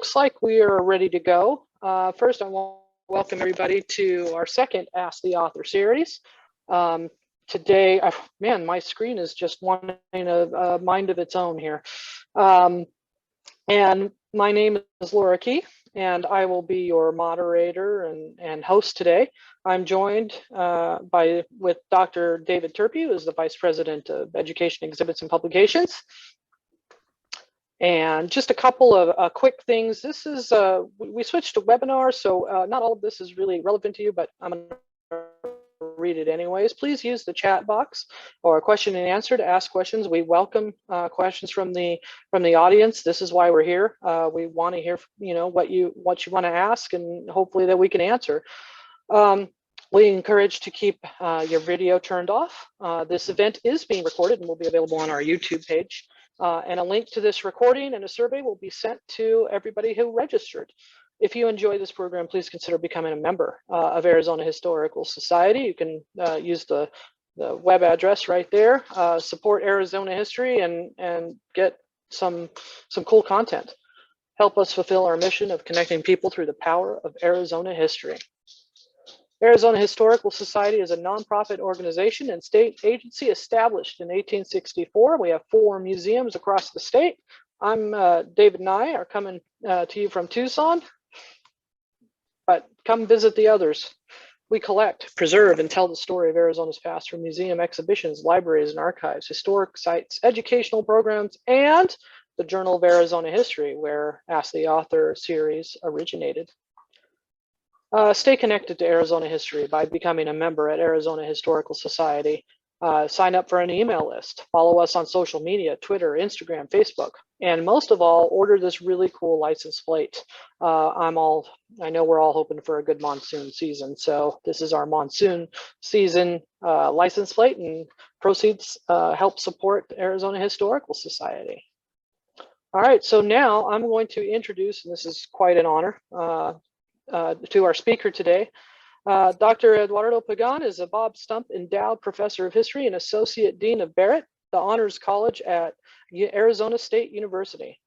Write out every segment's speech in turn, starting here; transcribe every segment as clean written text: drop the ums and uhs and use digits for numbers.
Looks like we are ready to go. First, I want to welcome everybody to our second Ask the Author series. Today, man, my screen is just wanting a mind of its own here. And my name is Laura Key, and I will be your moderator and host today. I'm joined with Dr. David Turpie, who is the Vice President of Education, Exhibits, and Publications. And just a couple of quick things. This is, we switched to webinar, so not all of this is really relevant to you, but I'm going to read it anyways. Please use the chat box or question and answer to ask questions. We welcome questions from the audience. This is why we're here. We want to hear, what you want to ask, and hopefully that we can answer. We encourage to keep your video turned off. This event is being recorded and will be available on our YouTube page. And a link to this recording and a survey will be sent to everybody who registered. If you enjoy this program, please consider becoming a member of Arizona Historical Society. You can use the web address right there, support Arizona history and get some cool content. Help us fulfill our mission of connecting people through the power of Arizona history. Arizona Historical Society is a nonprofit organization and state agency established in 1864. We have 4 museums across the state. I'm David and I are coming to you from Tucson, but come visit the others. We collect, preserve, and tell the story of Arizona's past through museum exhibitions, libraries and archives, historic sites, educational programs, and the Journal of Arizona History, where Ask the Author series originated. Stay connected to Arizona history by becoming a member at Arizona Historical Society. Sign up for an email list. Follow us on social media, Twitter, Instagram, Facebook. And most of all, order this really cool license plate. I know we're all hoping for a good monsoon season. So this is our monsoon season license plate, and proceeds help support the Arizona Historical Society. All right, so now I'm going to introduce, and this is quite an honor, to our speaker today. Dr. Eduardo Pagán is a Bob Stump Endowed Professor of History and Associate Dean of Barrett, the Honors College at Arizona State University.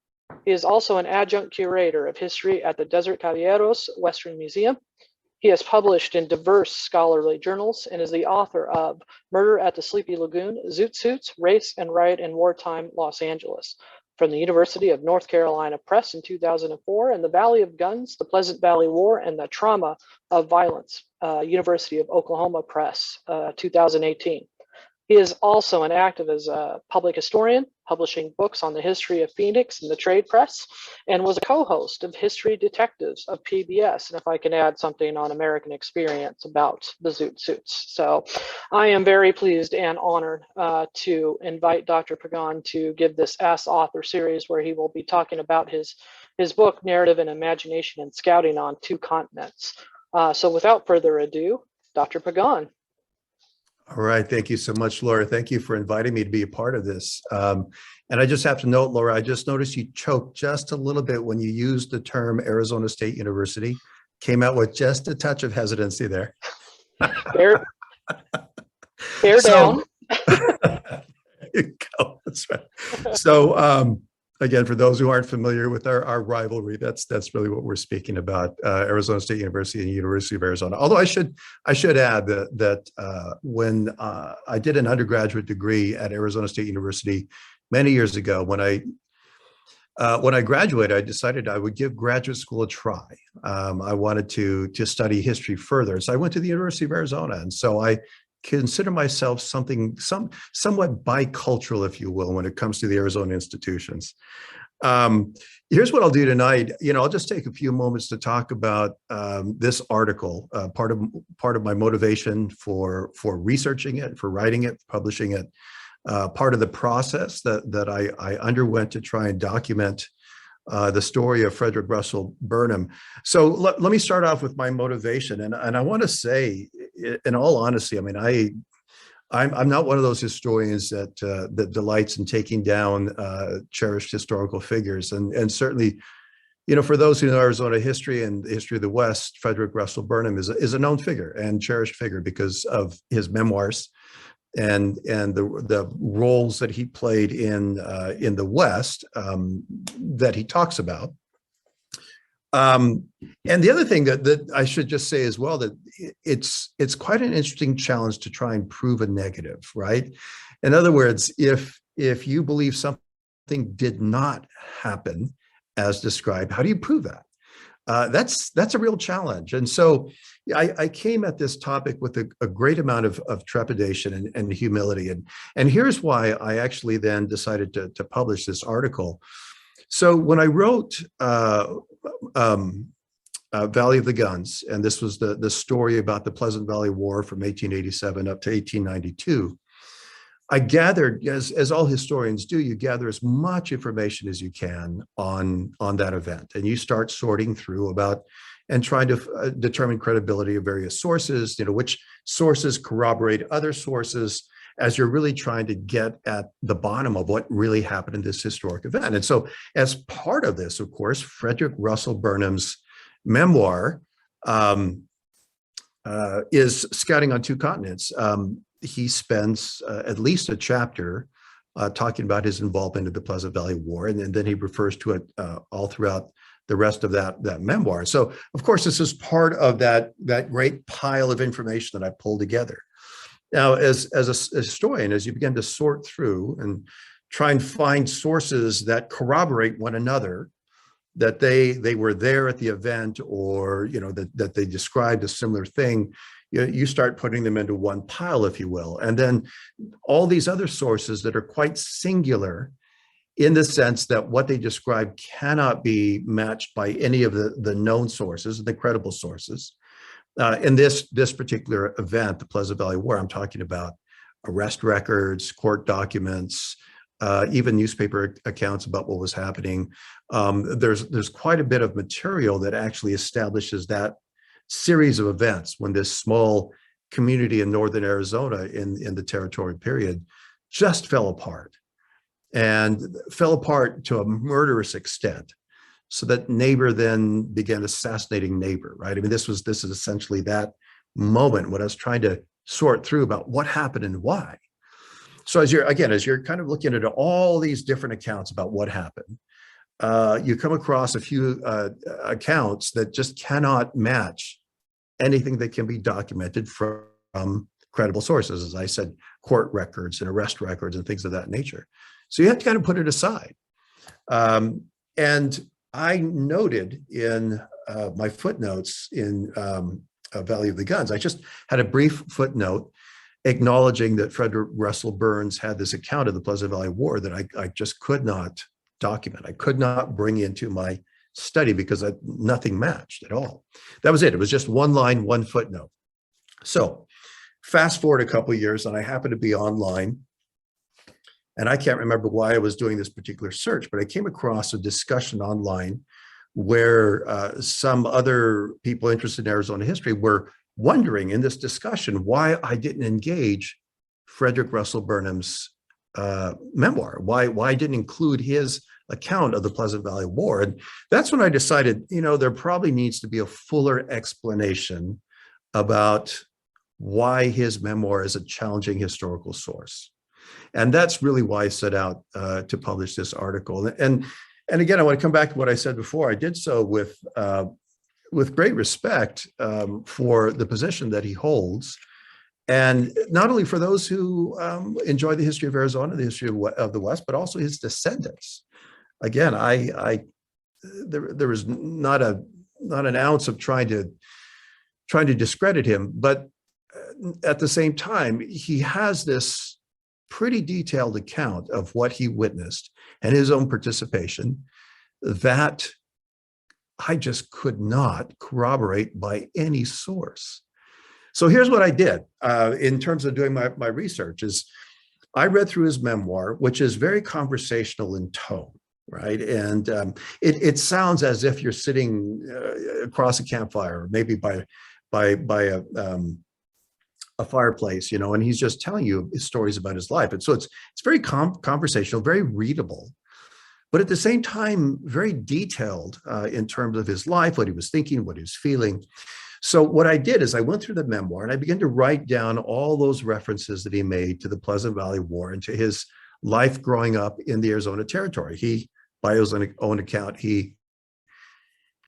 He is also an adjunct curator of history at the Desert Caballeros Western Museum. He has published in diverse scholarly journals and is the author of Murder at the Sleepy Lagoon, Zoot Suits, Race and Riot in Wartime Los Angeles, from the University of North Carolina Press in 2004, and The Valley of Guns, The Pleasant Valley War, and the Trauma of Violence, University of Oklahoma Press, 2018. He is also active as a public historian, publishing books on the history of Phoenix in the trade press, and was a co-host of History Detectives of PBS, and if I can add something on American Experience about the Zoot Suits. So I am very pleased and honored to invite Dr. Pagán to give this Ask Author series, where he will be talking about his book, Narrative and Imagination and Scouting on 2 Continents. So without further ado, Dr. Pagán. All right. Thank you so much, Laura. Thank you for inviting me to be a part of this. And I just have to note, Laura, I just noticed you choked just a little bit when you used the term Arizona State University. Came out with just a touch of hesitancy there. Bear down. There you go. That's right. So again, for those who aren't familiar with our rivalry, that's really what we're speaking about, Arizona State University and University of Arizona. Although I should add that when I did an undergraduate degree at Arizona State University many years ago, when I graduated, I decided I would give graduate school a try. I wanted to study history further, so I went to the University of Arizona, and so I consider myself somewhat bicultural, if you will, when it comes to the Arizona institutions. Here's what I'll do tonight. I'll just take a few moments to talk about this article, part of my motivation for researching it, for writing it, publishing it, part of the process that I underwent to try and document the story of Frederick Russell Burnham. So let me start off with my motivation. And I want to say, in all honesty, I mean, I'm not one of those historians that delights in taking down cherished historical figures. And certainly, for those who know Arizona history and the history of the West, Frederick Russell Burnham is a known figure and cherished figure because of his memoirs and the roles that he played in the West that he talks about. And the other thing that I should just say as well, that it's quite an interesting challenge to try and prove a negative, right? In other words, if you believe something did not happen as described, how do you prove that? That's a real challenge. And so I came at this topic with a great amount of trepidation and humility. And here's why I actually then decided to publish this article. So when I wrote Valley of the Guns, and this was the story about the Pleasant Valley War from 1887 up to 1892, I gathered, as all historians do, you gather as much information as you can on that event, and you start sorting through about and trying to determine credibility of various sources, which sources corroborate other sources, as you're really trying to get at the bottom of what really happened in this historic event. And so as part of this, of course, Frederick Russell Burnham's memoir is Scouting on Two Continents. He spends at least a chapter talking about his involvement in the Pleasant Valley War, and then he refers to it all throughout the rest of that memoir. So, of course, this is part of that great pile of information that I pulled together. Now, as a historian, as you begin to sort through and try and find sources that corroborate one another, that they were there at the event, or that they described a similar thing, you start putting them into one pile, if you will. And then all these other sources that are quite singular in the sense that what they describe cannot be matched by any of the known sources, the credible sources. In this particular event, the Pleasant Valley War, I'm talking about arrest records, court documents, even newspaper accounts about what was happening. There's quite a bit of material that actually establishes that series of events when this small community in northern Arizona in the territorial period just fell apart, and fell apart to a murderous extent, so that neighbor then began assassinating neighbor, right? I mean, this is essentially that moment when I was trying to sort through about what happened and why. So as you're kind of looking at all these different accounts about what happened, you come across a few accounts that just cannot match anything that can be documented from credible sources. As I said, court records and arrest records and things of that nature. So you have to kind of put it aside. And I noted in my footnotes in Valley of the Guns, I just had a brief footnote acknowledging that Frederick Russell Burns had this account of the Pleasant Valley War that I just could not document. I could not bring into my study because nothing matched at all. That was it. It was just one line, one footnote. So fast forward a couple of years, and I happened to be online, and I can't remember why I was doing this particular search, but I came across a discussion online where some other people interested in Arizona history were wondering in this discussion why I didn't engage Frederick Russell Burnham's memoir, why I didn't include his account of the Pleasant Valley War. And that's when I decided, there probably needs to be a fuller explanation about why his memoir is a challenging historical source. And that's really why I set out to publish this article. And again, I want to come back to what I said before. I did so with great respect for the position that he holds, and not only for those who enjoy the history of Arizona, the history of the West, but also his descendants. Again, there was not an ounce of trying to discredit him, but at the same time, he has this pretty detailed account of what he witnessed and his own participation that I just could not corroborate by any source. So here's what I did in terms of doing my research is I read through his memoir, which is very conversational in tone, right? And it sounds as if you're sitting across a campfire, or maybe by a fireplace, and he's just telling you his stories about his life. And so it's very conversational, very readable, but at the same time, very detailed in terms of his life, what he was thinking, what he was feeling. So what I did is I went through the memoir and I began to write down all those references that he made to the Pleasant Valley War and to his life growing up in the Arizona Territory. By his own account, he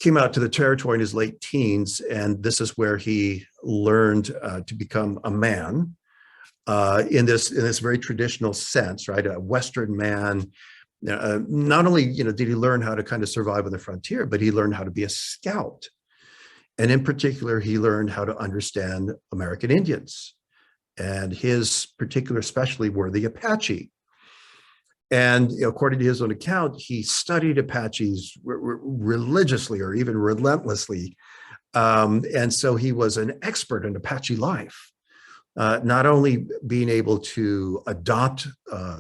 came out to the territory in his late teens, and this is where he learned to become a man in this very traditional sense, right? A Western man. Not only did he learn how to kind of survive on the frontier, but he learned how to be a scout, and in particular, he learned how to understand American Indians, and his particular specialty were the Apache. And according to his own account, he studied Apaches religiously or even relentlessly. And so he was an expert in Apache life, not only being able to adopt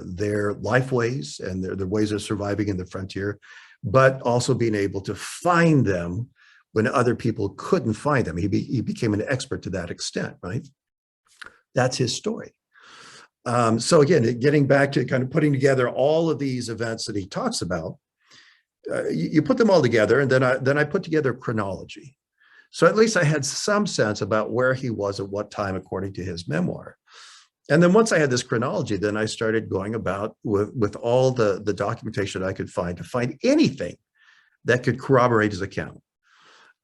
their life ways and their ways of surviving in the frontier, but also being able to find them when other people couldn't find them. He became an expert to that extent, right? That's his story. So again, getting back to kind of putting together all of these events that he talks about, you put them all together, and then I put together a chronology. So at least I had some sense about where he was at what time, according to his memoir. And then once I had this chronology, then I started going about with all the documentation I could find to find anything that could corroborate his account.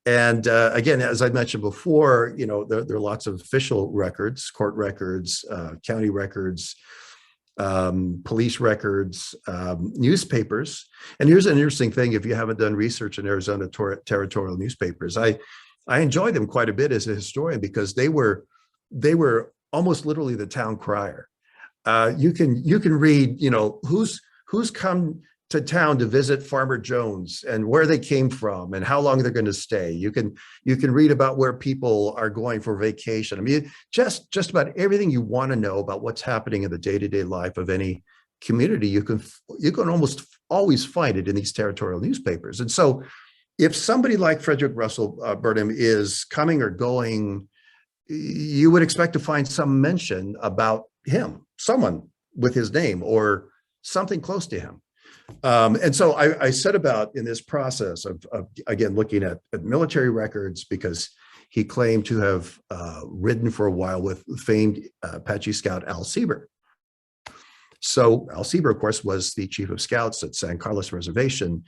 And again, as I mentioned before, there are lots of official records, court records, county records, police records, newspapers. And here's an interesting thing: if you haven't done research in Arizona territorial newspapers, I enjoyed them quite a bit as a historian, because they were almost literally the town crier. You can read, who's come to town to visit Farmer Jones and where they came from and how long they're going to stay. You can read about where people are going for vacation. I mean, just about everything you want to know about what's happening in the day-to-day life of any community, you can almost always find it in these territorial newspapers. And so if somebody like Frederick Russell Burnham is coming or going, you would expect to find some mention about him, someone with his name or something close to him. And so I set about in this process of again, looking at military records, because he claimed to have ridden for a while with famed Apache scout Al Sieber. So Al Sieber, of course, was the chief of scouts at San Carlos Reservation.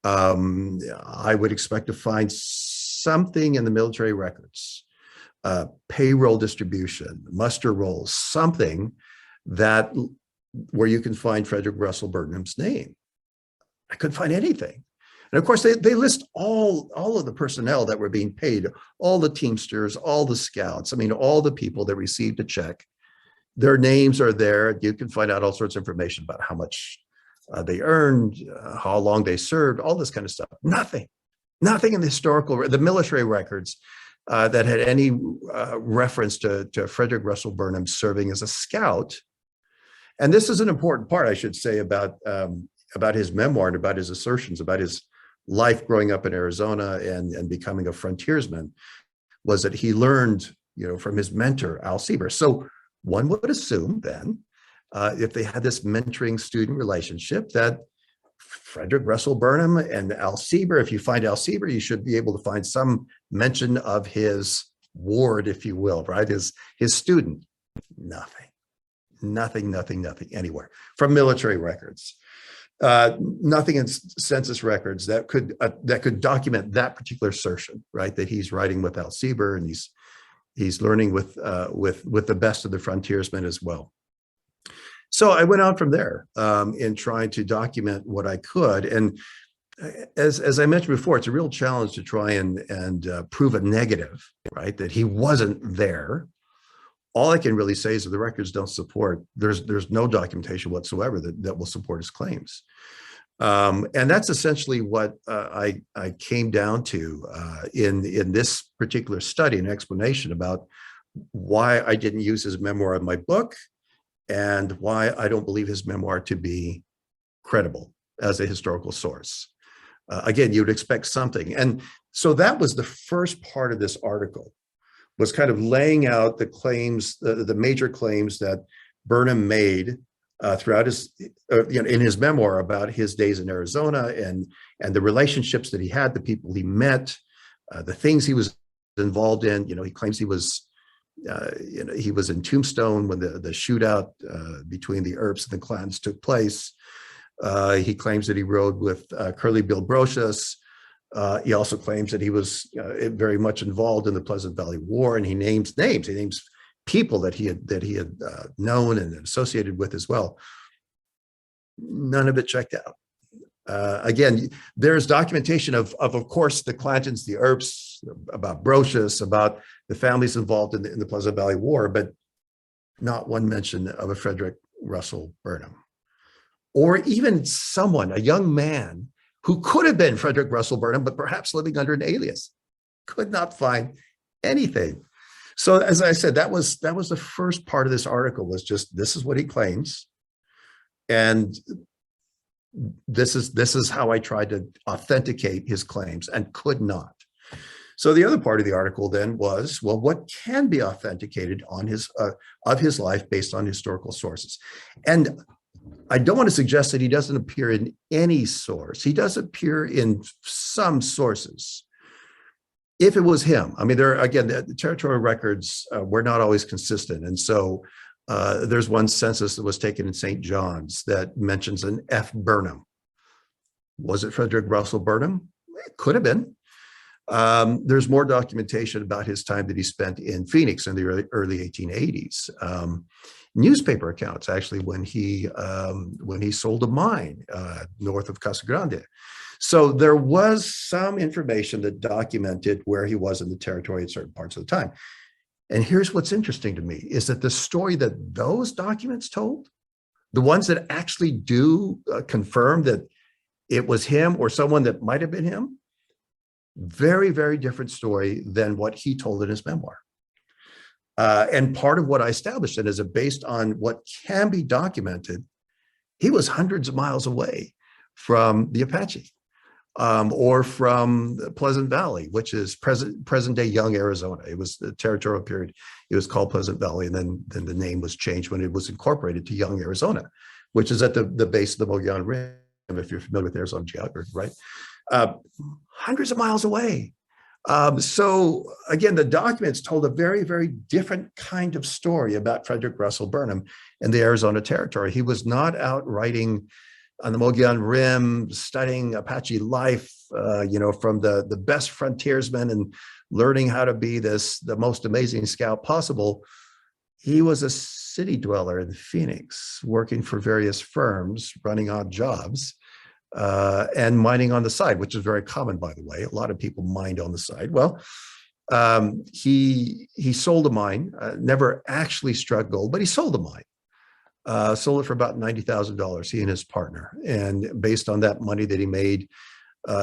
I would expect to find something in the military records, payroll distribution, muster rolls, something where you can find Frederick Russell Burnham's name. I couldn't find anything. And of course, they list all of the personnel that were being paid, all the Teamsters, all the scouts. I mean, all the people that received a check. Their names are there. You can find out all sorts of information about how much they earned, how long they served, all this kind of stuff. Nothing in the military records that had any reference to Frederick Russell Burnham serving as a scout. And this is an important part, I should say, about his memoir and about his assertions about his life growing up in Arizona and becoming a frontiersman, was that he learned, from his mentor, Al Sieber. So one would assume then, if they had this mentoring student relationship, that Frederick Russell Burnham and Al Sieber, if you find Al Sieber, you should be able to find some mention of his ward, if you will, right? His student. Nothing anywhere from military records. Nothing in census records that could document that particular assertion, right? That he's riding with Al Sieber and he's learning with the best of the frontiersmen as well. So I went on from there in trying to document what I could. And as I mentioned before, it's a real challenge to try and prove a negative, right? That he wasn't there. All I can really say is that the records don't support, there's no documentation whatsoever that will support his claims. And that's essentially what I came down to in this particular study, an explanation about why I didn't use his memoir in my book and why I don't believe his memoir to be credible as a historical source. Again, you would expect something. And so that was the first part of this article, was kind of laying out the claims, the major claims that Burnham made throughout in his memoir about his days in Arizona and the relationships that he had, the people he met, the things he was involved in. He claims he was in Tombstone when the shootout between the Earps and the clans took place. He claims that he rode with Curly Bill Brocious. He also claims that he was very much involved in the Pleasant Valley War, and he names names. He names people that he had known and associated with as well. None of it checked out. Again, there's documentation of course, the Clantons, the Earps, about Brocius, about the families involved in the Pleasant Valley War, but not one mention of a Frederick Russell Burnham, or even someone, a young man who could have been Frederick Russell Burnham, but perhaps living under an alias. Could not find anything. So as I said, that was the first part of this article, was just, this is what he claims. And this is how I tried to authenticate his claims and could not. So the other part of the article then was, well, what can be authenticated on his of his life based on historical sources? And I don't want to suggest that he doesn't appear in any source. He does appear in some sources. If it was him, I mean, again, the territorial records were not always consistent. And so there's one census that was taken in St. John's that mentions an F. Burnham. Was it Frederick Russell Burnham? It could have been. There's more documentation about his time that he spent in Phoenix in the early 1880s. Newspaper accounts, actually, when he sold a mine north of Casa Grande. So there was some information that documented where he was in the territory at certain parts of the time. And here's what's interesting to me, is that the story that those documents told, the ones that actually do confirm that it was him or someone that might have been him, very, very different story than what he told in his memoir. And part of what I established then is that based on what can be documented, he was hundreds of miles away from the Apache, or from Pleasant Valley, which is present day Young, Arizona. It was the territorial period. It was called Pleasant Valley, and then the name was changed when it was incorporated to Young, Arizona, which is at the base of the Mogollon Rim, if you're familiar with Arizona geography, right? Hundreds of miles away. So again, the documents told a very, very different kind of story about Frederick Russell Burnham and the Arizona Territory. He was not out writing on the Mogollon Rim, studying Apache life, from the best frontiersmen and learning how to be the most amazing scout possible. He was a city dweller in Phoenix, working for various firms, running odd jobs, and mining on the side, which is very common, by the way. A lot of people mined on the side. Well, he sold a mine, never actually struck gold, but he sold a mine. Sold it for about $90,000, he and his partner. And based on that money that he made,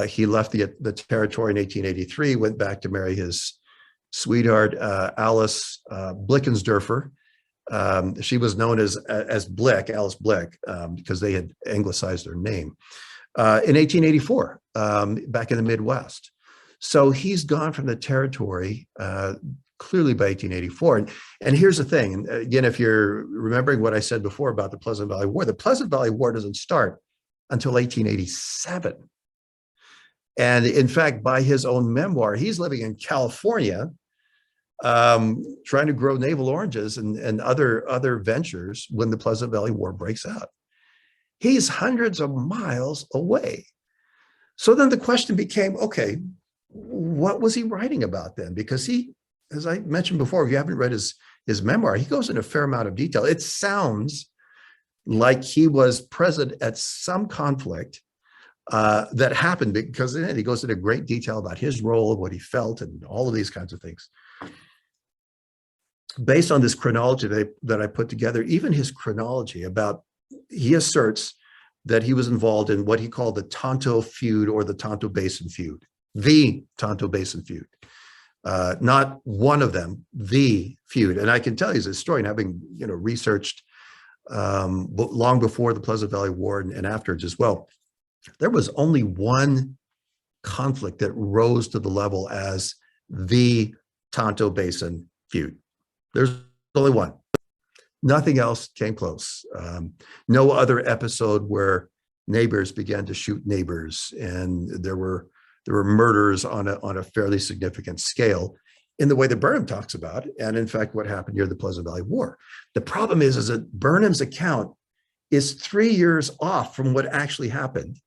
he left the territory in 1883, went back to marry his sweetheart, Alice Blickensderfer. She was known as Blick, Alice Blick, because they had anglicized their name. In 1884, back in the Midwest. So he's gone from the territory clearly by 1884. And here's the thing, and again, if you're remembering what I said before about the Pleasant Valley War, the Pleasant Valley War doesn't start until 1887. And in fact, by his own memoir, he's living in California, trying to grow navel oranges and other ventures when the Pleasant Valley War breaks out. He's hundreds of miles away. So then the question became, okay, what was he writing about then? Because he, as I mentioned before, if you haven't read his memoir, he goes into a fair amount of detail. It sounds like he was present at some conflict that happened, because he goes into great detail about his role, what he felt, and all of these kinds of things. Based on this chronology that I put together, even his chronology about, he asserts that he was involved in what he called the Tonto Feud, or the Tonto Basin Feud, the Tonto Basin Feud. Not one of them, the feud. And I can tell you as a historian, having researched long before the Pleasant Valley War and afterwards as well, there was only one conflict that rose to the level as the Tonto Basin Feud. There's only one. Nothing else came close. No other episode where neighbors began to shoot neighbors, and there were murders on a fairly significant scale in the way that Burnham talks about, and in fact, what happened near the Pleasant Valley War. The problem is that Burnham's account is 3 years off from what actually happened.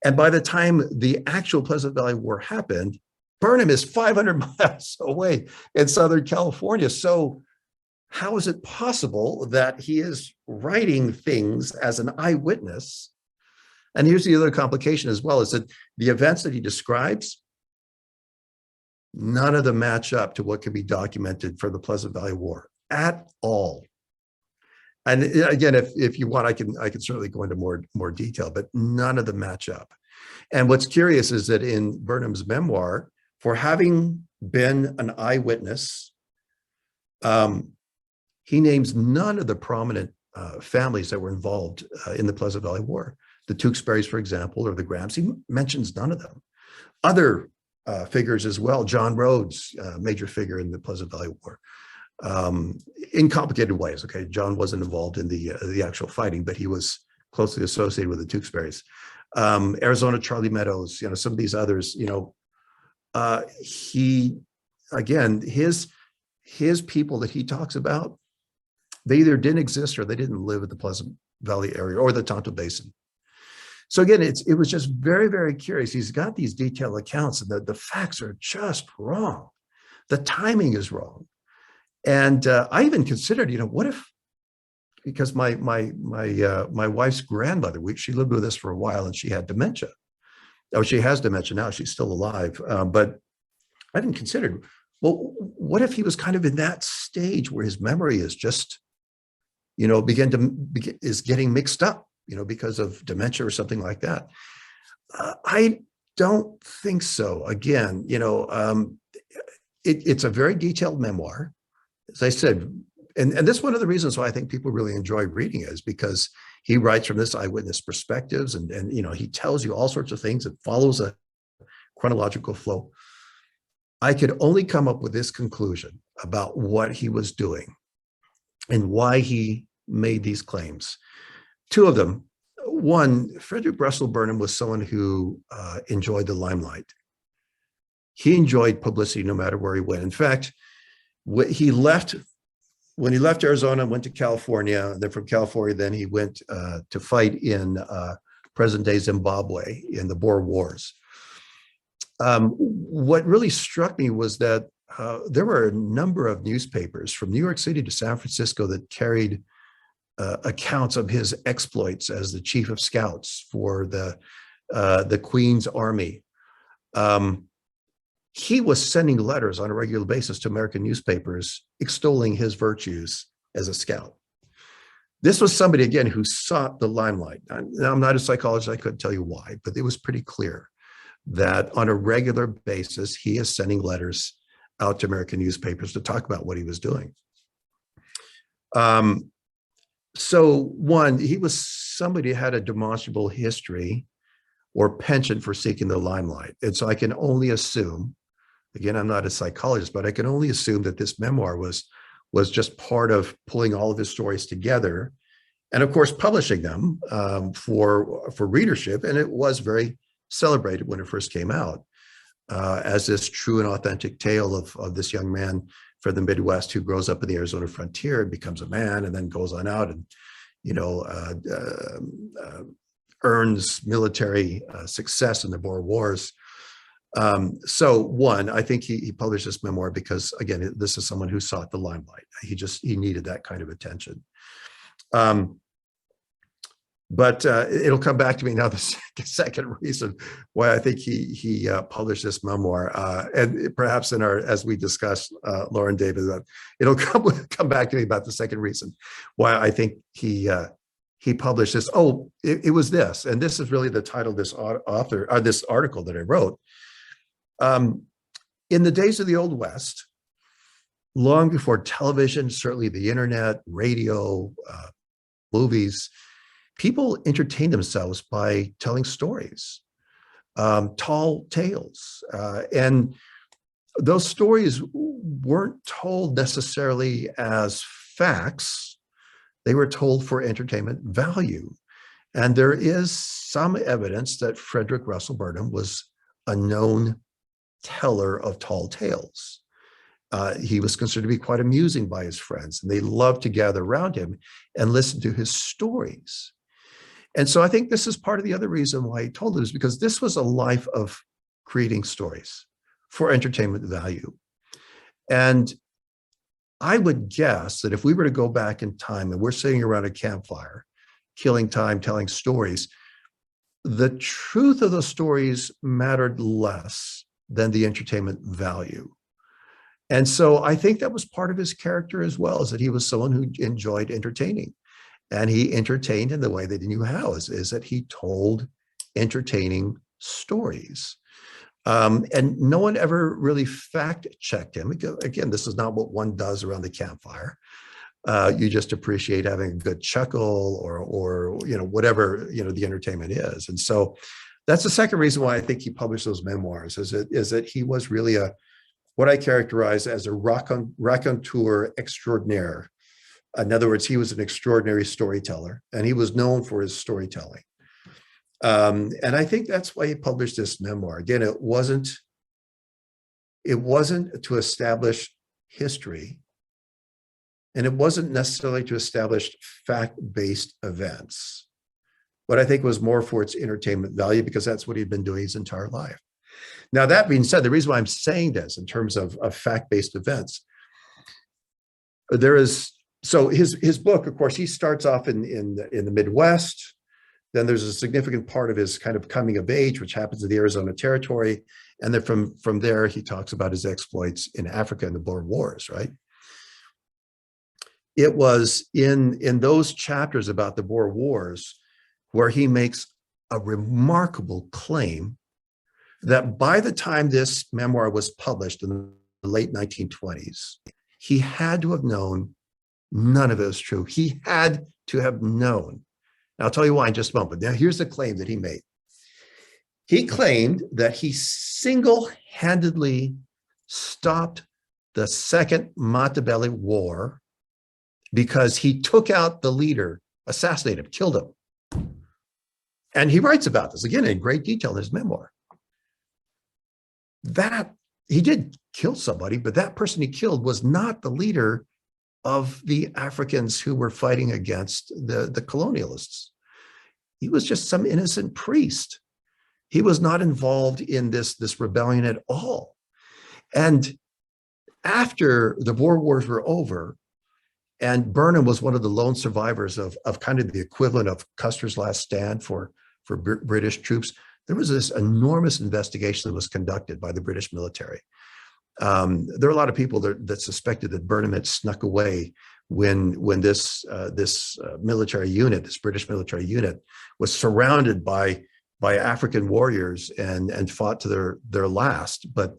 And by the time the actual Pleasant Valley War happened, Burnham is 500 miles away in Southern California. So how is it possible that he is writing things as an eyewitness? And here's the other complication as well, is that the events that he describes, none of them match up to what can be documented for the Pleasant Valley War at all. And again, if you want, I can certainly go into more detail, but none of them match up. And what's curious is that in Burnham's memoir, for having been an eyewitness, he names none of the prominent families that were involved in the Pleasant Valley War. The Tewksburys, for example, or the Grahams, he mentions none of them. Other figures as well, John Rhodes, major figure in the Pleasant Valley War, in complicated ways. Okay, John wasn't involved in the actual fighting, but he was closely associated with the Tewksburys. Arizona Charlie Meadows, some of these others, he, again, his people that he talks about, they either didn't exist or they didn't live at the Pleasant Valley area or the Tonto Basin. So again, it was just very, very curious. He's got these detailed accounts and the facts are just wrong. The timing is wrong. And I even considered, what if, because my wife's grandmother, she lived with us for a while and she had dementia. Oh, she has dementia now, she's still alive. But I didn't consider, well, what if he was kind of in that stage where his memory is just, is getting mixed up, because of dementia or something like that. I don't think so. Again, it's a very detailed memoir. As I said, and this is one of the reasons why I think people really enjoy reading it, is because he writes from this eyewitness perspectives and he tells you all sorts of things. It follows a chronological flow. I could only come up with this conclusion about what he was doing and why he made these claims. Two of them. One, Frederick Russell Burnham was someone who enjoyed the limelight. He enjoyed publicity no matter where he went. In fact, when he left Arizona, went to California, and then from California, then he went to fight in present-day Zimbabwe in the Boer Wars. What really struck me was that there were a number of newspapers from New York City to San Francisco that carried accounts of his exploits as the chief of scouts for the Queen's Army. He was sending letters on a regular basis to American newspapers extolling his virtues as a scout. This was somebody, again, who sought the limelight. Now, I'm not a psychologist, I couldn't tell you why, but it was pretty clear that on a regular basis, he is sending letters out to American newspapers to talk about what he was doing. So one, he was somebody who had a demonstrable history or penchant for seeking the limelight. And so I can only assume, again, I'm not a psychologist, but I can only assume that this memoir was just part of pulling all of his stories together and of course, publishing them for readership. And it was very celebrated when it first came out as this true and authentic tale of this young man from the Midwest who grows up in the Arizona frontier and becomes a man and then goes on out and, earns military success in the Boer Wars. So one, I think he published this memoir because, again, this is someone who sought the limelight. He needed that kind of attention. But it'll come back to me now, the second reason why I think he published this memoir. And perhaps as we discussed, Laura and David, it'll come back to me about the second reason why I think he published this. Oh, it was this, and this is really the title of this article that I wrote. In the days of the Old West, long before television, certainly the internet, radio, movies, people entertained themselves by telling stories, tall tales. And those stories weren't told necessarily as facts. They were told for entertainment value. And there is some evidence that Frederick Russell Burnham was a known teller of tall tales. He was considered to be quite amusing by his friends, and they loved to gather around him and listen to his stories. And so I think this is part of the other reason why he told it, is because this was a life of creating stories for entertainment value. And I would guess that if we were to go back in time and we're sitting around a campfire, killing time, telling stories, the truth of the stories mattered less than the entertainment value. And so I think that was part of his character as well, is that he was someone who enjoyed entertaining. And he entertained in the way that he knew how, is that he told entertaining stories. And no one ever really fact checked him. Again, this is not what one does around the campfire. You just appreciate having a good chuckle or whatever the entertainment is. And so that's the second reason why I think he published those memoirs, is that he was really what I characterize as a raconteur extraordinaire. In other words, he was an extraordinary storyteller, and he was known for his storytelling. And I think that's why he published this memoir. Again, it wasn't to establish history, and it wasn't necessarily to establish fact-based events, but I think it was more for its entertainment value, because that's what he'd been doing his entire life. Now, that being said, the reason why I'm saying this in terms of fact-based events, so his book, of course, he starts off in the Midwest. Then there's a significant part of his kind of coming of age, which happens in the Arizona Territory. And then from there, he talks about his exploits in Africa and the Boer Wars, right? It was in those chapters about the Boer Wars where he makes a remarkable claim that by the time this memoir was published in the late 1920s, he had to have known none of it was true. He had to have known. Now, I'll tell you why in just a moment. Now, here's the claim that he made. He claimed that he single-handedly stopped the Second Matabele War because he took out the leader, assassinated him, killed him. And he writes about this, again, in great detail in his memoir. That he did kill somebody, but that person he killed was not the leader of the Africans who were fighting against the colonialists. He was just some innocent priest. He was not involved in this rebellion at all. And after the Boer Wars were over, and Burnham was one of the lone survivors of kind of the equivalent of Custer's last stand for British troops, there was this enormous investigation that was conducted by the British military. There are a lot of people that suspected that Burnham had snuck away when this military unit, this British military unit, was surrounded by African warriors and fought to their last, but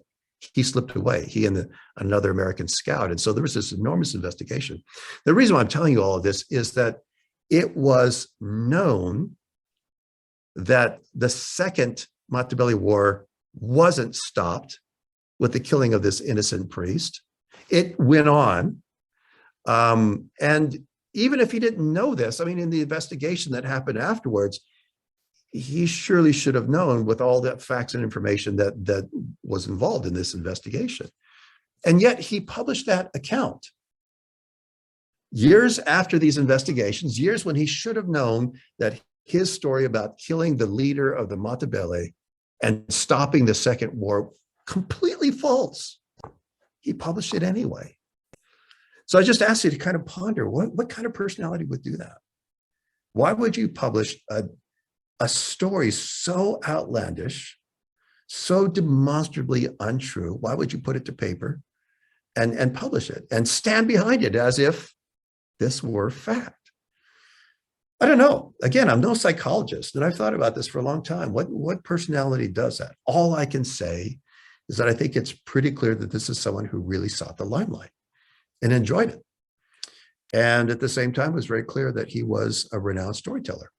he slipped away, he and another American scout. And so there was this enormous investigation. The reason why I'm telling you all of this is that it was known that the Second Matabele War wasn't stopped with the killing of this innocent priest. It went on. And even if he didn't know this, I mean, in the investigation that happened afterwards, he surely should have known with all the facts and information that was involved in this investigation. And yet he published that account years after these investigations, years when he should have known that his story about killing the leader of the Matabele and stopping the Second War, completely false. He published it anyway. So I just asked you to kind of ponder, what kind of personality would do that? Why would you publish a story so outlandish, so demonstrably untrue? Why would you put it to paper and publish it and stand behind it as if this were fact? I don't know. Again, I'm no psychologist, and I've thought about this for a long time. What personality does that? All I can say is that I think it's pretty clear that this is someone who really sought the limelight and enjoyed it. And at the same time, it was very clear that he was a renowned storyteller.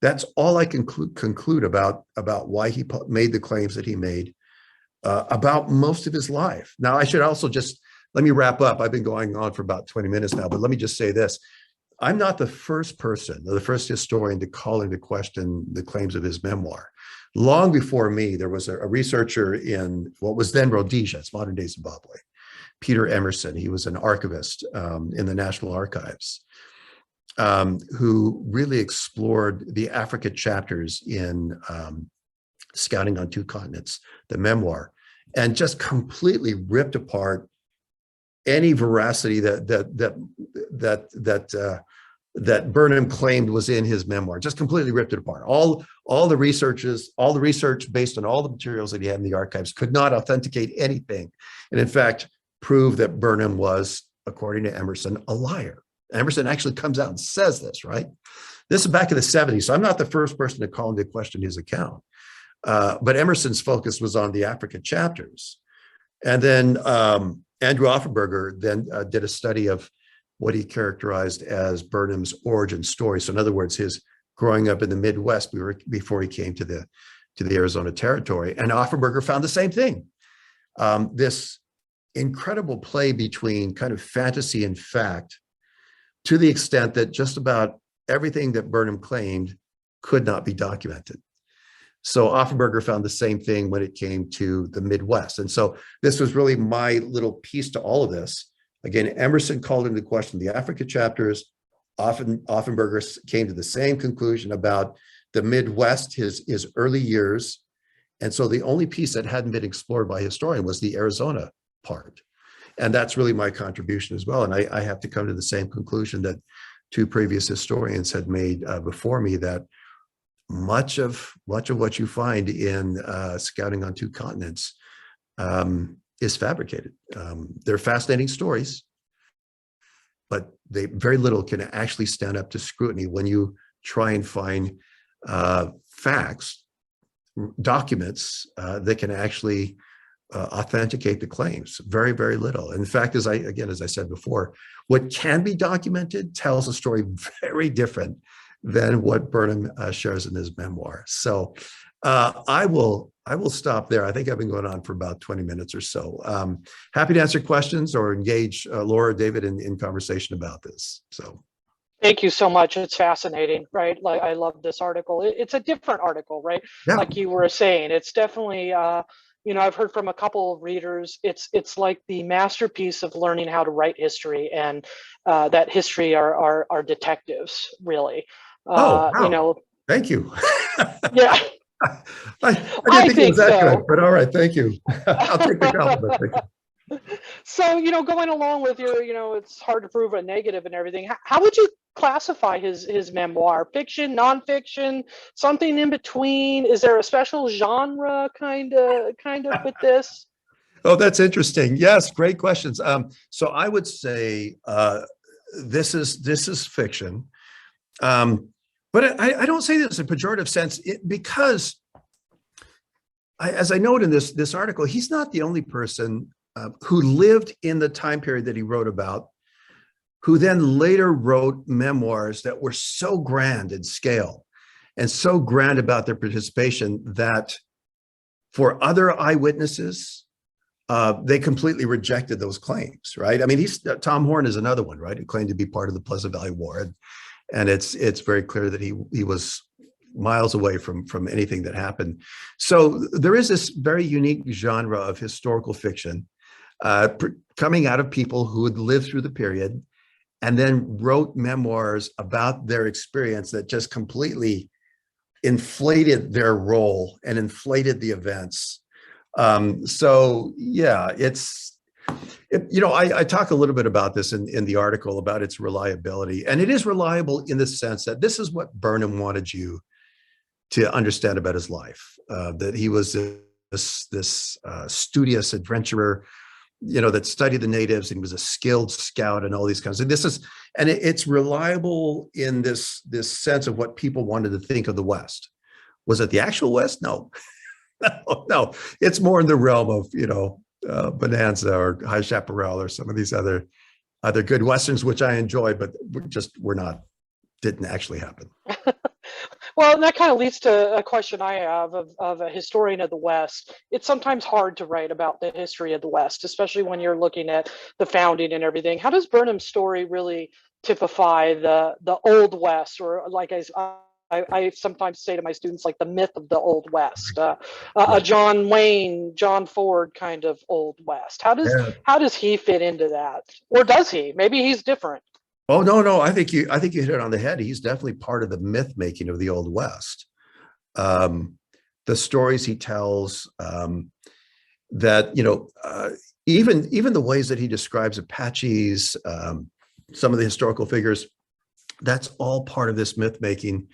That's all I can conclude about why he made the claims that he made about most of his life. Now, I should also let me wrap up. I've been going on for about 20 minutes now, but let me just say this. I'm not the first person, or the first historian to call into question the claims of his memoir. Long before me, there was a researcher in what was then Rhodesia, it's modern day Zimbabwe, Peter Emerson. He was an archivist in the National Archives. who really explored the Africa chapters in Scouting on Two Continents, the memoir, and just completely ripped apart any veracity that Burnham claimed was in his memoir. Just completely ripped it apart. All the research based on all the materials that he had in the archives could not authenticate anything, and in fact proved that Burnham was, according to Emerson, a liar. Emerson actually comes out and says this, right? This is back in the 70s, so I'm not the first person to call into question his account. But Emerson's focus was on the Africa chapters. And then Andrew Offenberger then did a study of what he characterized as Burnham's origin story. So in other words, his growing up in the Midwest before he came to the Arizona Territory. And Offenberger found the same thing. This incredible play between kind of fantasy and fact, to the extent that just about everything that Burnham claimed could not be documented. So Offenberger found the same thing when it came to the Midwest. And so this was really my little piece to all of this. Again, Emerson called into question the Africa chapters. Offenberger came to the same conclusion about the Midwest, his early years. And so the only piece that hadn't been explored by a historian was the Arizona part. And that's really my contribution as well. And I have to come to the same conclusion that two previous historians had made before me, that much of what you find in Scouting on Two Continents is fabricated. They're fascinating stories, but very little can actually stand up to scrutiny when you try and find facts, documents that can actually authenticate the claims. Very, very little. In fact, as I said before, what can be documented tells a story very different than what Burnham shares in his memoir. So I will stop there. I think I've been going on for about 20 minutes or so. Happy to answer questions or engage Laura or David in conversation about this. So. Thank you so much. It's fascinating, right? Like, I love this article. It's a different article, right? Yeah. Like you were saying, it's definitely, I've heard from a couple of readers, it's like the masterpiece of learning how to write history, and that history are detectives, really. Wow. Thank you. Yeah. I didn't think it was that so. good, but all right, thank you. I'll take the compliment. Thank you. So, going along with your, it's hard to prove a negative and everything. How would you classify his memoir? Fiction, nonfiction, something in between? Is there a special genre kind of with this? Oh, that's interesting. Yes, great questions. So I would say this is fiction. But I don't say this in a pejorative sense because, as I note in this article, he's not the only person who lived in the time period that he wrote about, who then later wrote memoirs that were so grand in scale and so grand about their participation that for other eyewitnesses, they completely rejected those claims, right? I mean, Tom Horn is another one, right, who claimed to be part of the Pleasant Valley War. And it's very clear that he was miles away from anything that happened. So there is this very unique genre of historical fiction coming out of people who had lived through the period and then wrote memoirs about their experience that just completely inflated their role and inflated the events. So yeah, I talk a little bit about this in the article about its reliability, and it is reliable in the sense that this is what Burnham wanted you to understand about his life, that he was this studious adventurer, that studied the natives, and he was a skilled scout and all these kinds of, it's reliable in this sense of what people wanted to think of the West. Was it the actual West? No, no, it's more in the realm of, Bonanza or High Chaparral or some of these other good Westerns, which I enjoy, but didn't actually happen. Well, and that kind of leads to a question I have of a historian of the West. It's sometimes hard to write about the history of the West, especially when you're looking at the founding and everything. How does Burnham's story really typify the Old West, or like I sometimes say to my students, like the myth of the Old West, a John Wayne, John Ford kind of Old West? How does he fit into that, or does he? Maybe he's different. Oh, no. I think you hit it on the head. He's definitely part of the myth making of the Old West. Um, the stories he tells, that, even the ways that he describes Apaches, some of the historical figures, that's all part of this myth making.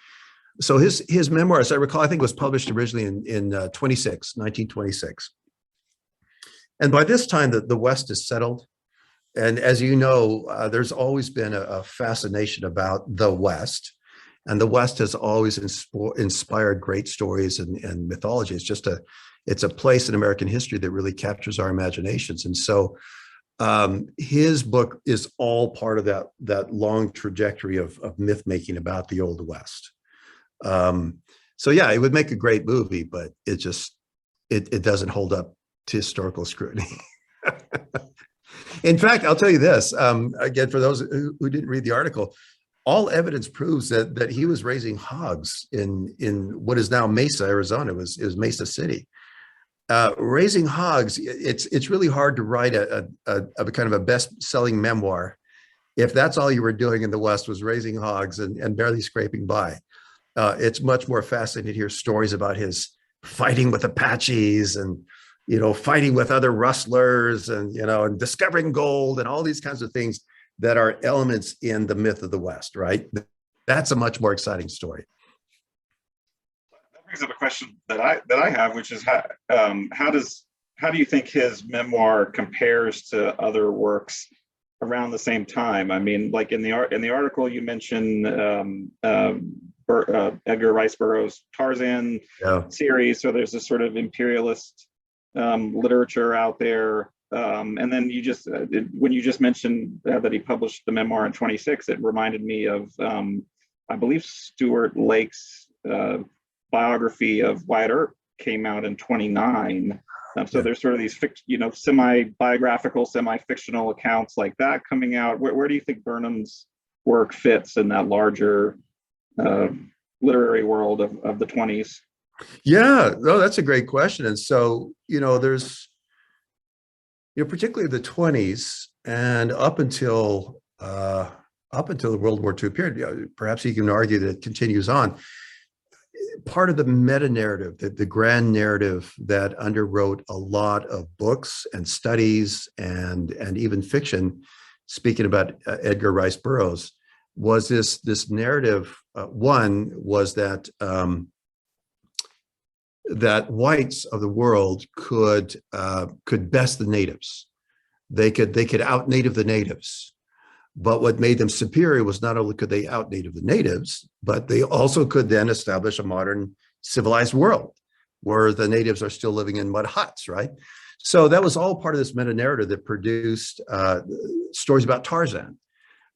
So his memoir, as I recall, I think it was published originally in 1926. And by this time, the West is settled. And as you know, there's always been a fascination about the West. And the West has always inspired great stories and mythology. It's a place in American history that really captures our imaginations. And so his book is all part of that long trajectory of myth making about the Old West. So yeah, it would make a great movie, but it doesn't hold up to historical scrutiny. In fact, I'll tell you this, again, for those who didn't read the article, all evidence proves that he was raising hogs in what is now Mesa, Arizona. It was Mesa City. Raising hogs, it's really hard to write a kind of a best-selling memoir if that's all you were doing in the West was raising hogs and barely scraping by. It's much more fascinating to hear stories about his fighting with Apaches and fighting with other rustlers and discovering gold and all these kinds of things that are elements in the myth of the West, right? That's a much more exciting story. That brings up a question that I have, which is how do you think his memoir compares to other works around the same time? I mean, like in the article you mentioned Edgar Rice Burroughs' Tarzan series, so there's this sort of imperialist literature out there. And then when you just mentioned that he published the memoir in 26, it reminded me of, I believe Stuart Lake's biography of Wyatt Earp came out in 29. So there's sort of these, semi-biographical, semi-fictional accounts like that coming out. Where do you think Burnham's work fits in that larger literary world of the 20s? Yeah, no, that's a great question. And so, there's, particularly the 20s and up until the World War II period, perhaps you can argue that it continues on. Part of the meta narrative, the grand narrative that underwrote a lot of books and studies and even fiction, speaking about Edgar Rice Burroughs, was this narrative. One was that that whites of the world could best the natives. They could out native the natives. But what made them superior was not only could they out native the natives, but they also could then establish a modern civilized world where the natives are still living in mud huts, right? So that was all part of this meta narrative that produced stories about Tarzan,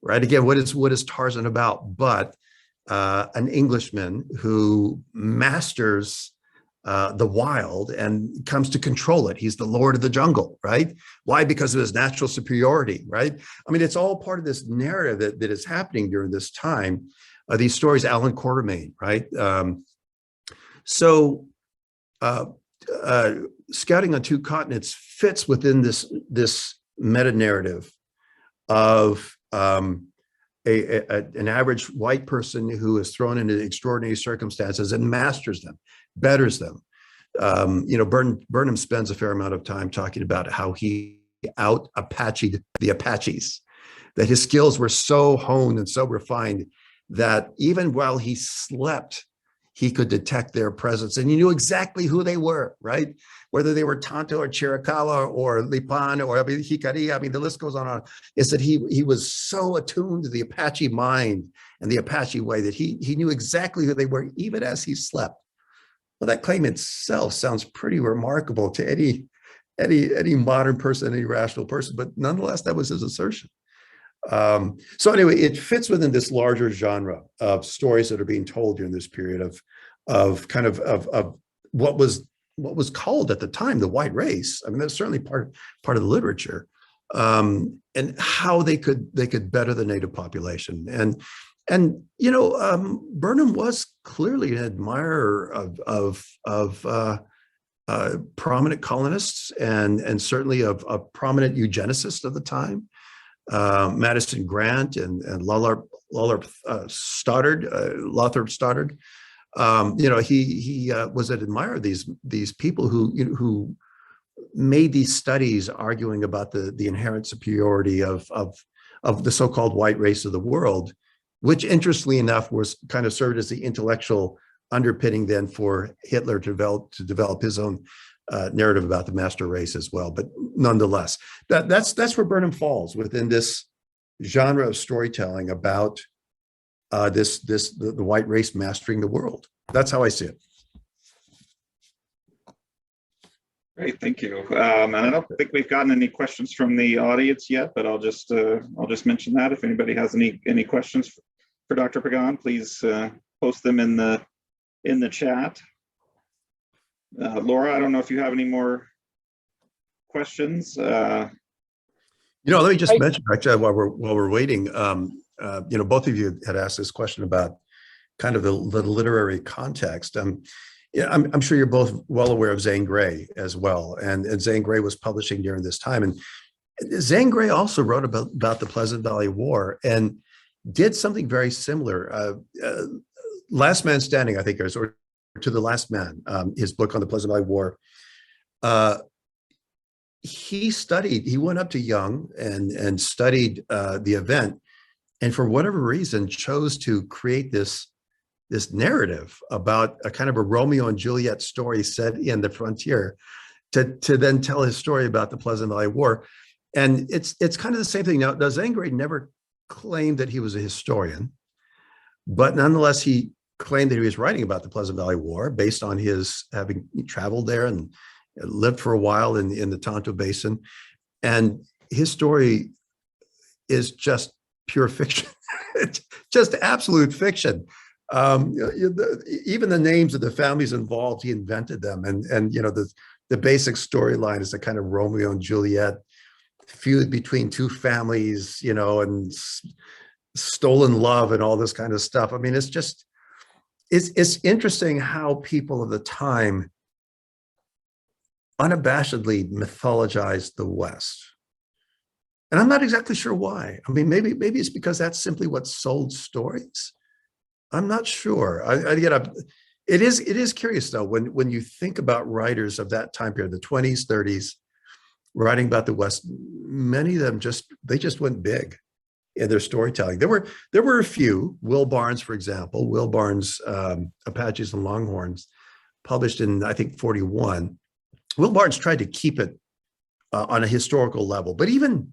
right? Again, what is Tarzan about? But an Englishman who masters the wild and comes to control it. He's the lord of the jungle, right? Why? Because of his natural superiority, right? I mean, it's all part of this narrative that is happening during this time. These stories, Alan Quatermain, right? Scouting on Two Continents fits within this meta narrative of an average white person who is thrown into extraordinary circumstances and masters them, betters them. Burnham spends a fair amount of time talking about how he out Apache'd the Apaches, that his skills were so honed and so refined that even while he slept, he could detect their presence and he knew exactly who they were, right? Whether they were Tonto or Chiricahua or Lipan or Hikari, I mean, the list goes on. Is that he was so attuned to the Apache mind and the Apache way that he knew exactly who they were, even as he slept. Well, that claim itself sounds pretty remarkable to any modern person, any rational person, but nonetheless, that was his assertion. So anyway, it fits within this larger genre of stories that are being told during this period of what was called at the time the white race. I mean, that's certainly part of the literature, and how they could better the native population. And Burnham was clearly an admirer of prominent colonists and certainly of prominent eugenicists of the time. Madison Grant and Lothrop Stoddard. He was an admirer of these people who made these studies arguing about the inherent superiority of the so-called white race of the world, which interestingly enough was kind of served as the intellectual underpinning then for Hitler to develop his own narrative about the master race as well. But nonetheless, that's where Burnham falls within this genre of storytelling about the white race mastering the world. That's how I see it. Great, thank you. And I don't think we've gotten any questions from the audience yet, but I'll just mention that if anybody has any questions for Dr. Pagán, please post them in the chat. Laura, I don't know if you have any more questions. Let me just mention actually while we're waiting. Both of you had asked this question about kind of the literary context. I'm sure you're both well aware of Zane Grey as well, and Zane Grey was publishing during this time, and Zane Grey also wrote about the Pleasant Valley War and did something very similar. Last Man Standing, I think, or To the Last Man, his book on the Pleasant Valley War. He went up to Young and studied the event, and for whatever reason chose to create this narrative about a kind of a Romeo and Juliet story set in the frontier to then tell his story about the Pleasant Valley War. And it's kind of the same thing. Now, Zane Grey never claimed that he was a historian, but nonetheless, he claimed that he was writing about the Pleasant Valley War based on his having traveled there and lived for a while in the Tonto Basin. And his story is just pure fiction. It's just absolute fiction. Even the names of the families involved, he invented them. And the basic storyline is a kind of Romeo and Juliet feud between two families, and stolen love and all this kind of stuff. I mean, it's interesting how people of the time unabashedly mythologized the West. And I'm not exactly sure why. I mean, maybe it's because that's simply what sold stories. I'm not sure. It is curious though, when you think about writers of that time period, the 20s, 30s, writing about the West, many of them just went big in their storytelling. There were a few. Will Barnes, for example, Will Barnes' Apaches and Longhorns, published in I think 41. Will Barnes tried to keep it on a historical level, but even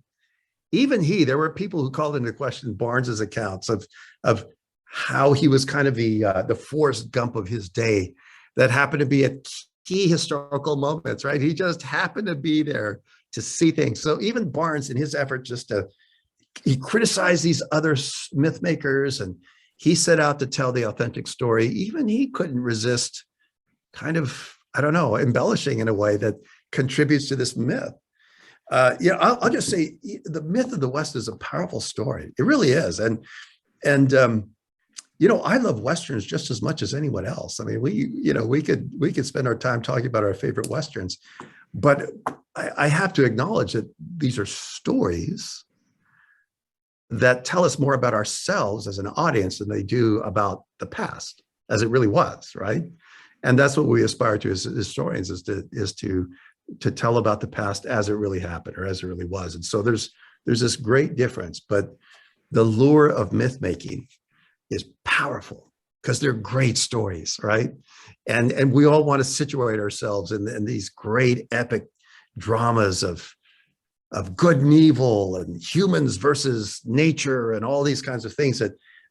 there were people who called into question Barnes's accounts of how he was kind of the Forrest Gump of his day that happened to be at key historical moments, right? He just happened to be there to see things. So even Barnes, in his effort he criticized these other myth makers and he set out to tell the authentic story. Even he couldn't resist kind of, I don't know, embellishing in a way that contributes to this myth. I'll just say the myth of the West is a powerful story. It really is. And I love Westerns just as much as anyone else. I mean, we could spend our time talking about our favorite Westerns, but I have to acknowledge that these are stories that tell us more about ourselves as an audience than they do about the past as it really was, right? And that's what we aspire to as historians, is to tell about the past as it really happened or as it really was. And so there's this great difference, but the lure of myth making is powerful because they're great stories, right? And we all want to situate ourselves in these great epic dramas of good and evil and humans versus nature and all these kinds of things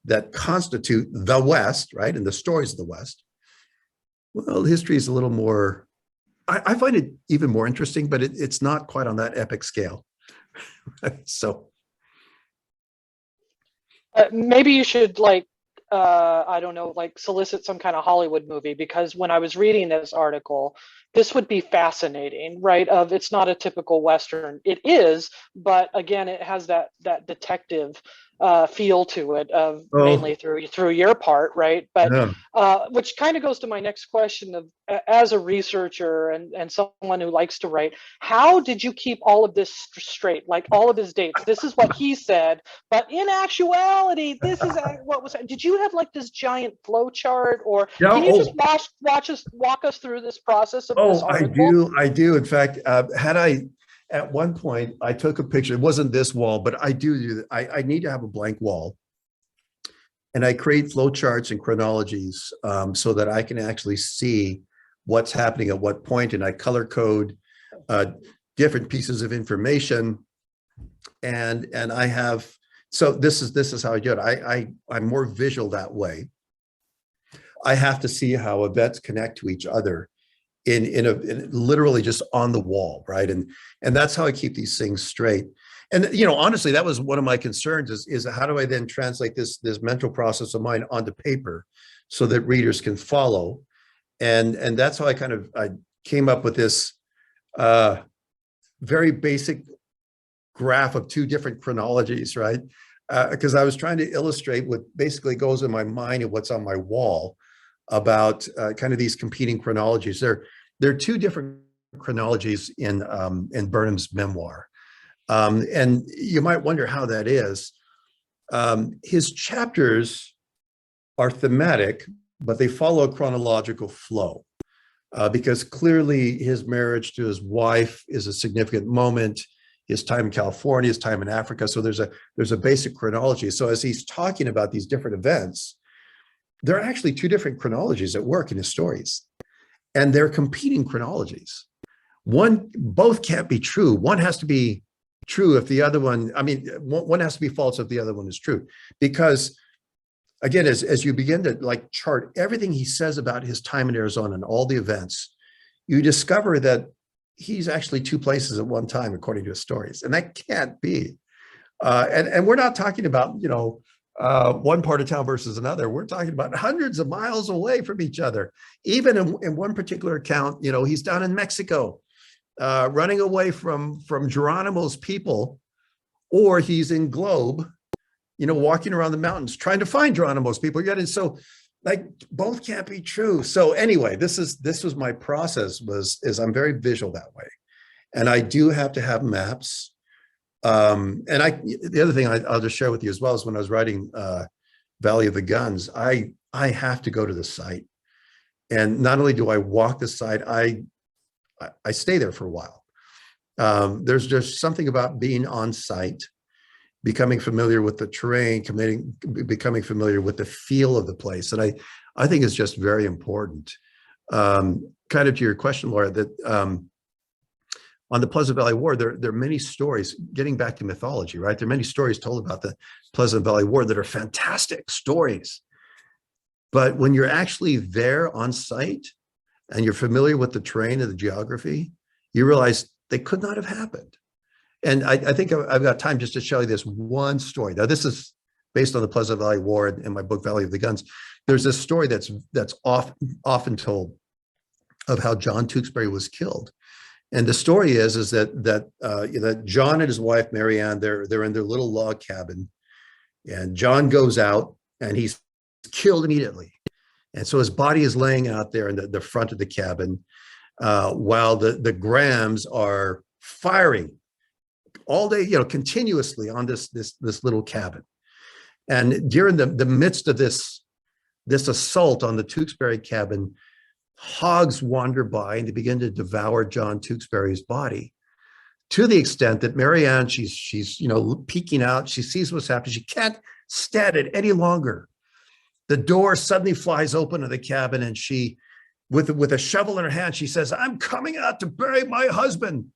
that constitute the West, right? And the stories of the West. Well, history is a little more, I find it even more interesting, but it's not quite on that epic scale. So maybe you should I don't know, solicit some kind of Hollywood movie, because when I was reading this article, this would be fascinating, right? It's not a typical Western. It is, but again, it has that detective feel to it, Oh, mainly through your part, right? But yeah. which kind of goes to my next question of, as a researcher and someone who likes to write, how did you keep all of this straight, like all of his dates? This is what he said, but in actuality, this is what was. Did you have like this giant flow chart, or Yeah. can you just Oh, walk us through this process of this oh, I article? do. I do. In fact, had I at one point I took a picture. It wasn't this wall, but I do that. I need to have a blank wall, and I create flow charts and chronologies so that I can actually see what's happening at what point, and I color code uh, different pieces of information, and I have. So this is how I do it. I'm more visual that way. I have to see how events connect to each other in literally just on the wall, right? And that's how I keep these things straight. And honestly, that was one of my concerns is how do I then translate this mental process of mine onto paper so that readers can follow? And that's how I came up with this very basic graph of two different chronologies, right? Because I was trying to illustrate what basically goes in my mind and what's on my wall about kind of these competing chronologies. There are two different chronologies in Burnham's memoir. And you might wonder how that is. His chapters are thematic, but they follow a chronological flow because clearly his marriage to his wife is a significant moment. His time in California, his time in Africa. So there's a basic chronology. So as he's talking about these different events, there are actually two different chronologies at work in his stories, and they're competing chronologies. Both can't be true. One has to be true if the other one, one has to be false if the other one is true. Because again, as you begin to like chart everything he says about his time in Arizona and all the events, you discover that he's actually two places at one time, according to his stories. And that can't be. And we're not talking about, one part of town versus another. We're talking about hundreds of miles away from each other. Even in one particular account, he's down in Mexico, running away from Geronimo's people, or he's in Globe, walking around the mountains trying to find Geronimo's people. So like both can't be true. So anyway, this was my process is I'm very visual that way. And I do have to have maps. And the other thing I'll just share with you as well is when I was writing Valley of the Guns, I have to go to the site. And not only do I walk the site, I stay there for a while. There's just something about being on site, becoming familiar with the terrain, becoming familiar with the feel of the place. And I think it's just very important. Kind of to your question, Laura, that on the Pleasant Valley War, there are many stories, getting back to mythology, right? There are many stories told about the Pleasant Valley War that are fantastic stories. But when you're actually there on site and you're familiar with the terrain and the geography, you realize they could not have happened. And I think I've got time just to show you this one story. Now, this is based on the Pleasant Valley War in my book, Valley of the Guns. There's this story that's often told of how John Tewksbury was killed. And the story is that John and his wife, Mary Ann, they're in their little log cabin. And John goes out and he's killed immediately. And so his body is laying out there in the front of the cabin while the Grahams are firing all day, continuously on this little cabin. And during the midst of this assault on the Tewksbury cabin, hogs wander by and they begin to devour John Tewksbury's body, to the extent that Mary Ann, she's peeking out. She sees what's happening. She can't stand it any longer. The door suddenly flies open of the cabin, and she, with a shovel in her hand, she says, "I'm coming out to bury my husband."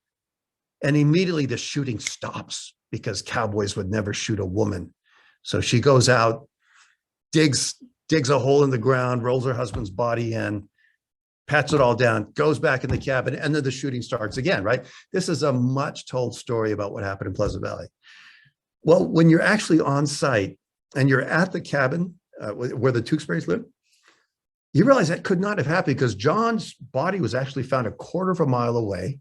And immediately the shooting stops because cowboys would never shoot a woman. So she goes out, digs a hole in the ground, rolls her husband's body in, pats it all down, goes back in the cabin, and then the shooting starts again, right? This is a much told story about what happened in Pleasant Valley. Well, when you're actually on site and you're at the cabin where the Tewksburys live, you realize that could not have happened because John's body was actually found a quarter of a mile away.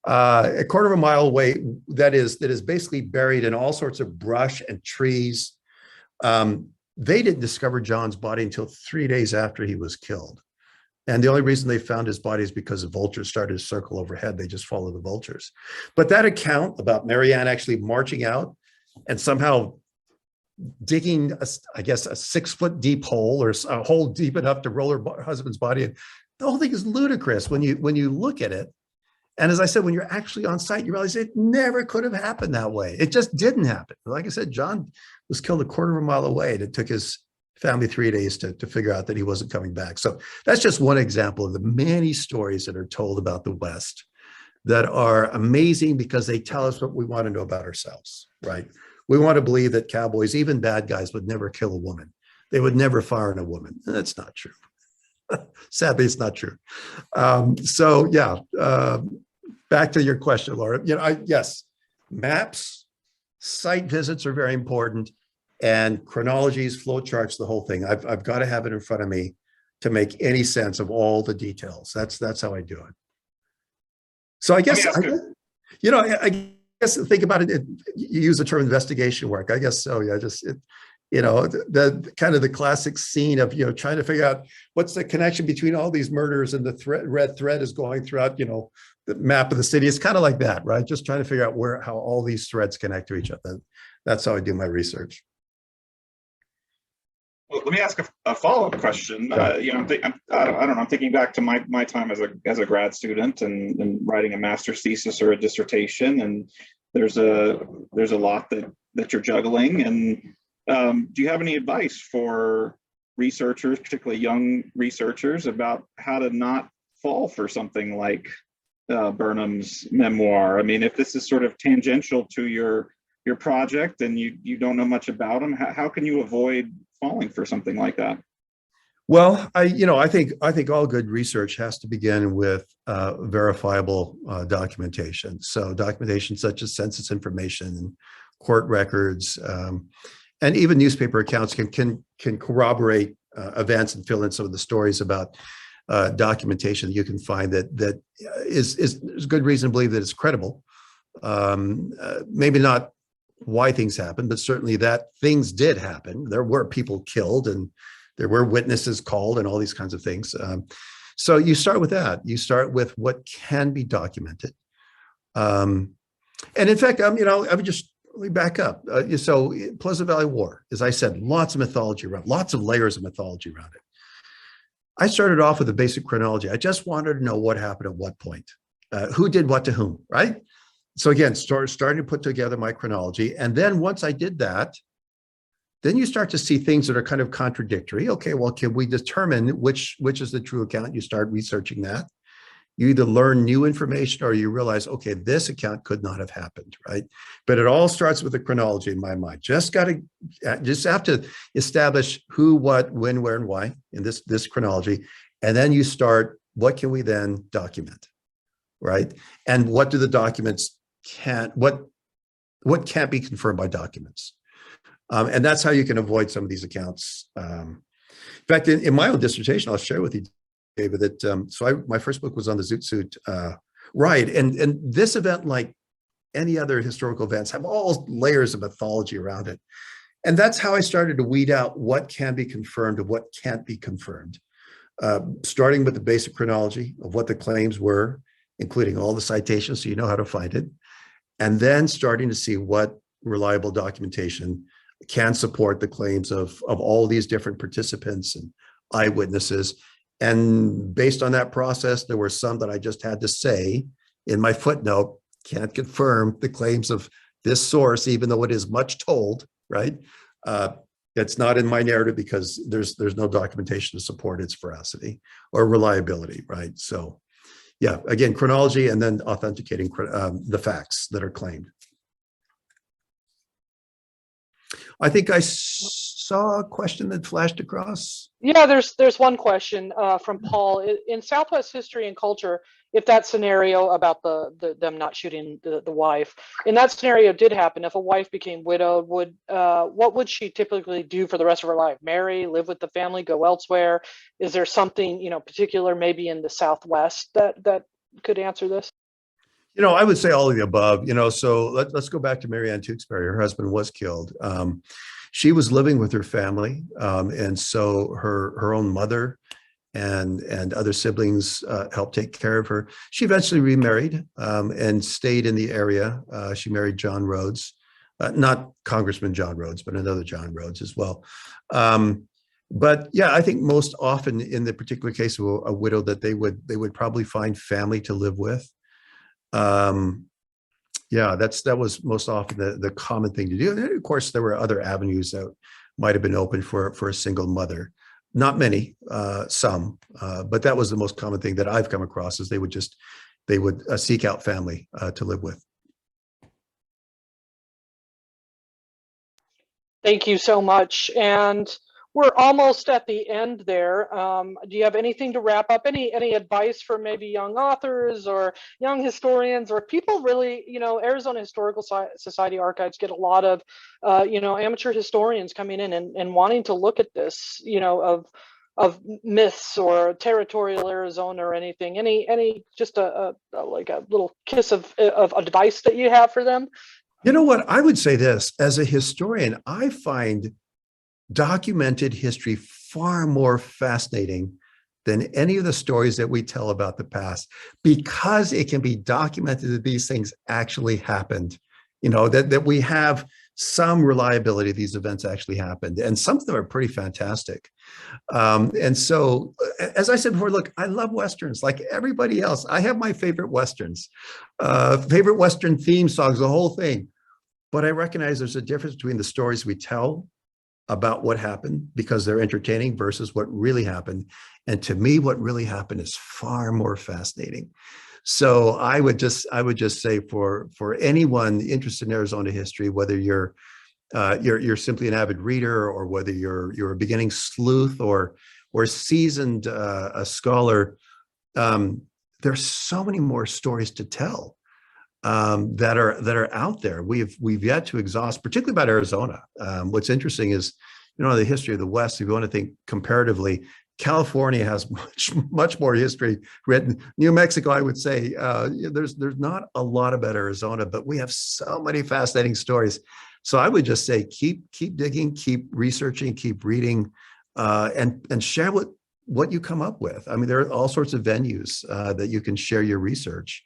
a quarter of a mile away, that is basically buried in all sorts of brush and trees. They didn't discover John's body until 3 days after he was killed. And the only reason they found his body is because the vultures started to circle overhead. They just followed the vultures. But that account about Marianne actually marching out and somehow digging, I guess, a 6-foot deep hole, or a hole deep enough to roll her husband's body in, the whole thing is ludicrous when you look at it. And as I said, when you're actually on site, you realize it never could have happened that way. It just didn't happen. Like I said, John was killed a quarter of a mile away, and it took his family 3 days to figure out that he wasn't coming back. So that's just one example of the many stories that are told about the West that are amazing because they tell us what we want to know about ourselves, right? We want to believe that cowboys, even bad guys, would never kill a woman. They would never fire on a woman. That's not true. Sadly, it's not true. So yeah, back to your question, Laura. Yes, maps, site visits are very important, and chronologies, flow charts, the whole thing. I've got to have it in front of me to make any sense of all the details. That's how I do it. So I guess, I guess think about it. You use the term investigation work. I guess so. Yeah, the kind of the classic scene of trying to figure out what's the connection between all these murders, and the red thread is going throughout the map of the city. It's kind of like that, right? Just trying to figure out how all these threads connect to each other. That's how I do my research. Well, let me ask a follow-up question. Yeah. I don't know. I'm thinking back to my time as a grad student and writing a master's thesis or a dissertation, and there's a lot that you're juggling. And do you have any advice for researchers, particularly young researchers, about how to not fall for something like Burnham's memoir? I mean, if this is sort of tangential to your project and you don't know much about him, how can you avoid falling for something like that? Well, I think all good research has to begin with verifiable documentation. So documentation such as census information and court records, and even newspaper accounts can corroborate events and fill in some of the stories about documentation that you can find that is good reason to believe that it's credible. Maybe not why things happened, but certainly that things did happen. There were people killed, and there were witnesses called, and all these kinds of things. So you start with that. You start with what can be documented. And in fact, I would just back up. So Pleasant Valley War, as I said, lots of mythology around, lots of layers of mythology around it. I started off with a basic chronology. I just wanted to know what happened at what point, who did what to whom, right? So again, starting to put together my chronology. And then once I did that, then you start to see things that are kind of contradictory. Okay, well, can we determine which is the true account? You start researching that. You either learn new information or you realize, okay, this account could not have happened, right? But it all starts with the chronology in my mind. Just have to establish who, what, when, where, and why in this chronology. And then you start, what can we then document, right? And what do the documents what can't be confirmed by documents? And that's how you can avoid some of these accounts. In fact, in my own dissertation, I'll share with you, David, that my first book was on the Zoot Suit riot, and this event, like any other historical events, have all layers of mythology around it. And that's how I started to weed out what can be confirmed and what can't be confirmed, starting with the basic chronology of what the claims were, including all the citations so you know how to find it, and then starting to see what reliable documentation can support the claims of all these different participants and eyewitnesses. And based on that process, there were some that I just had to say in my footnote, can't confirm the claims of this source, even though it is much told, right? It's not in my narrative because there's no documentation to support its veracity or reliability, right? So yeah, again, chronology and then authenticating the facts that are claimed. I think I saw a question that flashed across. Yeah, there's one question from Paul. In Southwest history and culture, if that scenario about them not shooting the wife, in that scenario did happen, if a wife became widowed, what would she typically do for the rest of her life? Marry, live with the family, go elsewhere? Is there something particular maybe in the Southwest that could answer this? I would say all of the above, so let's go back to Mary Ann Tewksbury. Her husband was killed. She was living with her family. And so her own mother and other siblings helped take care of her. She eventually remarried and stayed in the area. She married John Rhodes, not Congressman John Rhodes, but another John Rhodes as well. But yeah, I think most often in the particular case of a widow that they would probably find family to live with. Yeah, that was most often the common thing to do. And of course, there were other avenues that might have been open for a single mother. Not many, some, but that was the most common thing that I've come across, is they would seek out family to live with. Thank you so much. And we're almost at the end there. Do you have anything to wrap up? Any advice for maybe young authors or young historians, or people really, Arizona Historical Society archives get a lot of, amateur historians coming in and wanting to look at this, of myths or territorial Arizona or anything. Any just like a little kiss of advice that you have for them? You know what? I would say this, as a historian, I find documented history far more fascinating than any of the stories that we tell about the past, because it can be documented that these things actually happened, that we have some reliability these events actually happened, and some of them are pretty fantastic. And so, as I said before, look, I love Westerns like everybody else. I have my favorite Westerns, favorite Western theme songs, the whole thing. But I recognize there's a difference between the stories we tell about what happened because they're entertaining versus what really happened. And to me, what really happened is far more fascinating. So I would just say for anyone interested in Arizona history, whether you're simply an avid reader, or whether you're a beginning sleuth or seasoned a scholar, there's so many more stories to tell that are out there. We've yet to exhaust, particularly about Arizona. What's interesting is, the history of the West, if you want to think comparatively, California has much more history written. New Mexico, I would say, there's not a lot about Arizona, but we have so many fascinating stories. So I would just say, keep digging, keep researching, keep reading, and share what you come up with. I mean, there are all sorts of venues that you can share your research.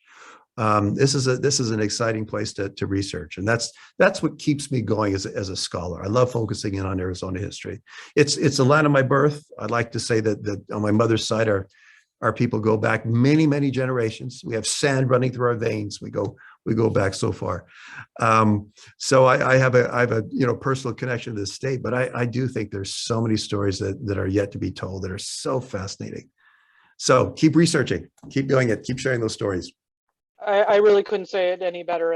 This is an exciting place to research, and that's what keeps me going as a scholar. I love focusing in on Arizona history. It's the land of my birth. I'd like to say that on my mother's side, our people go back many generations. We have sand running through our veins. We go back so far. So I have a personal connection to this state, but I do think there's so many stories that are yet to be told that are so fascinating. So keep researching, keep doing it, keep sharing those stories. I really couldn't say it any better.